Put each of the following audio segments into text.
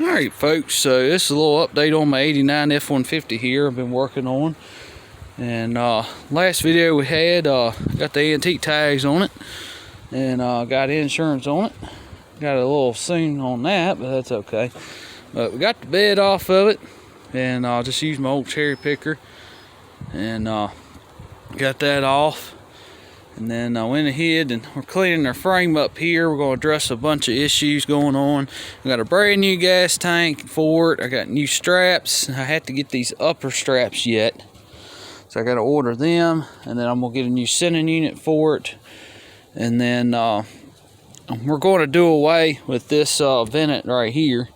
Alright folks, so this is a little update on my 89 F-150 here I've been working on. And last video we had, got the antique tags on it and got insurance on it. Got a little soon on that, but that's okay. But we got the bed off of it, and I'll just use my old cherry picker and got that off. And then I went ahead and we're cleaning our frame up here. We're going to address a bunch of issues going on. I got a brand new gas tank for it. I got new straps. I had to get these upper straps yet, so I got to order them. And then I'm going to get a new sending unit for it. And then we're going to do away with this vented right here.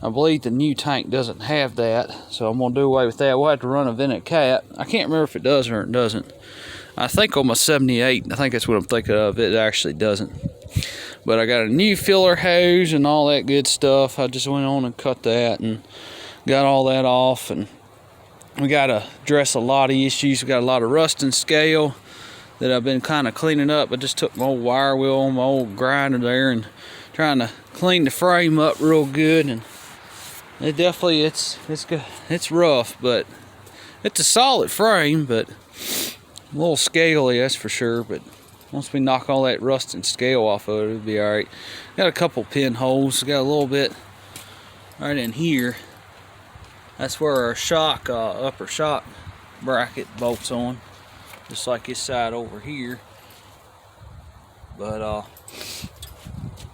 I believe the new tank doesn't have that, so I'm going to do away with that. We'll have to run a vented cap. I can't remember if it does or it doesn't. I think on my 78, I think that's what I'm thinking of, it actually doesn't. But I got a new filler hose and all that good stuff. I just went on and cut that and got all that off. And we got to address a lot of issues. We got a lot of rust and scale that I've been kind of cleaning up. I just took my old wire wheel on my old grinder there and trying to clean the frame up real good. And it definitely, it's good. It's rough, but it's a solid frame, but a little scaly, that's for sure. But once we knock all that rust and scale off of it, it'll be all right. Got a couple pinholes. Got a little bit right in here. That's where our shock, upper shock bracket bolts on, just like this side over here. But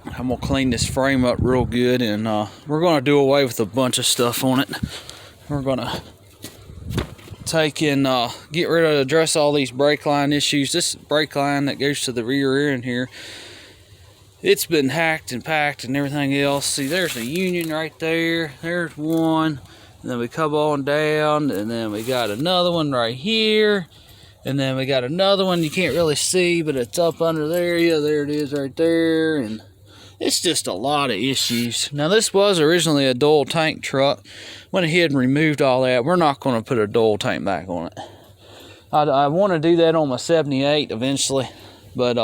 I'm gonna clean this frame up real good, and we're gonna do away with a bunch of stuff on it. We're gonna take and get rid of, address all these brake line issues. This brake line that goes to the rear end here, it's been hacked and packed and everything else. See, there's a union right there. There's one, and then we come on down, and then we got another one right here, and then we got another one you can't really see, but it's up under there. Yeah, there it is right there. And it's just a lot of issues. Now, this was originally a dual tank truck. Went ahead and removed all that. We're not going to put a dual tank back on it. I want to do that on my 78 eventually, but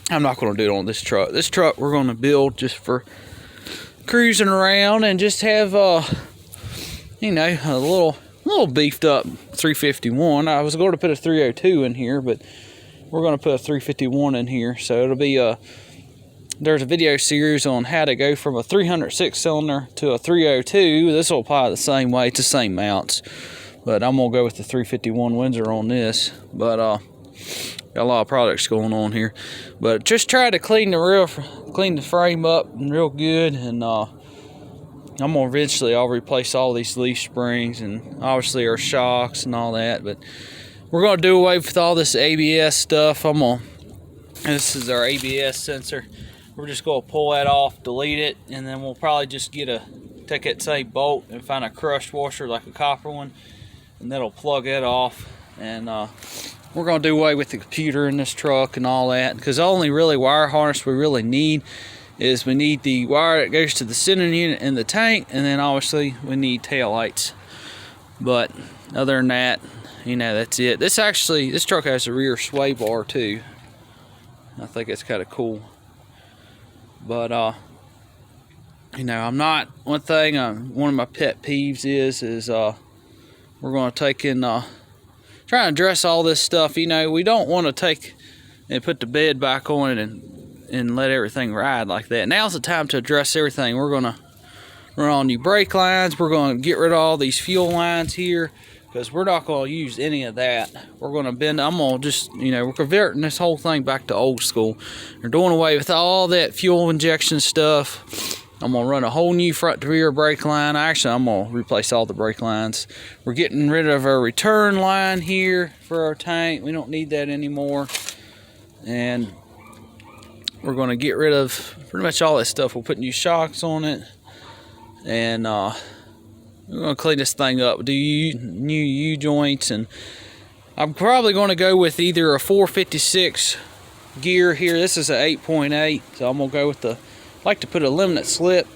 I'm not going to do it on this truck. This truck we're going to build just for cruising around and just have, you know, a little beefed up 351. I was going to put a 302 in here, but we're going to put a 351 in here. So it'll be there's a video series on how to go from a 306 cylinder to a 302. This will apply the same way. It's the same mounts, but I'm gonna go with the 351 Windsor on this. But got a lot of products going on here, but just try to clean the frame up real good. And I'm gonna eventually I'll replace all these leaf springs and obviously our shocks and all that. But we're gonna do away with all this ABS stuff. This is our ABS sensor. We're just going to pull that off, delete it, and then we'll probably just take that same bolt and find a crushed washer like a copper one, and that'll plug it off. And we're going to do away with the computer in this truck and all that, because the only really wire harness we really need is we need the wire that goes to the sending unit in the tank, and then obviously we need tail lights. But other than that, you know, that's it. This truck has a rear sway bar too. I think it's kind of cool. But you know, one of my pet peeves is we're going to take and try and address all this stuff. You know, we don't want to take and put the bed back on it and let everything ride like that. Now's the time to address everything. We're going to run on new brake lines. We're going to get rid of all these fuel lines here, because we're not going to use any of that. We're going to bend. I'm going to just, you know, we're converting this whole thing back to old school. We're doing away with all that fuel injection stuff. I'm going to run a whole new front to rear brake line. Actually, I'm going to replace all the brake lines. We're getting rid of our return line here for our tank. We don't need that anymore. And we're going to get rid of pretty much all that stuff. We'll put new shocks on it. And we're going to clean this thing up, do new U-joints, and I'm probably going to go with either a 456 gear here. This is an 8.8, so I'm going to go with I like to put a limited slip,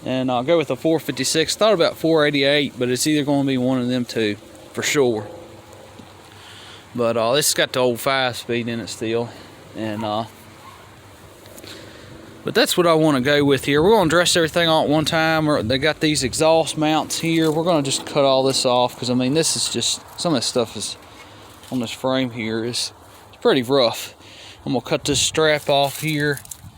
and I'll go with a 456. Thought about 488, but it's either going to be one of them two, for sure. But this has got the old 5-speed in it still, and But that's what I want to go with here. We're going to dress everything all at one time. Or they got these exhaust mounts here. We're going to just cut all this off because I mean this is just, some of this stuff is on this frame here is pretty rough. I'm going to cut this strap off here.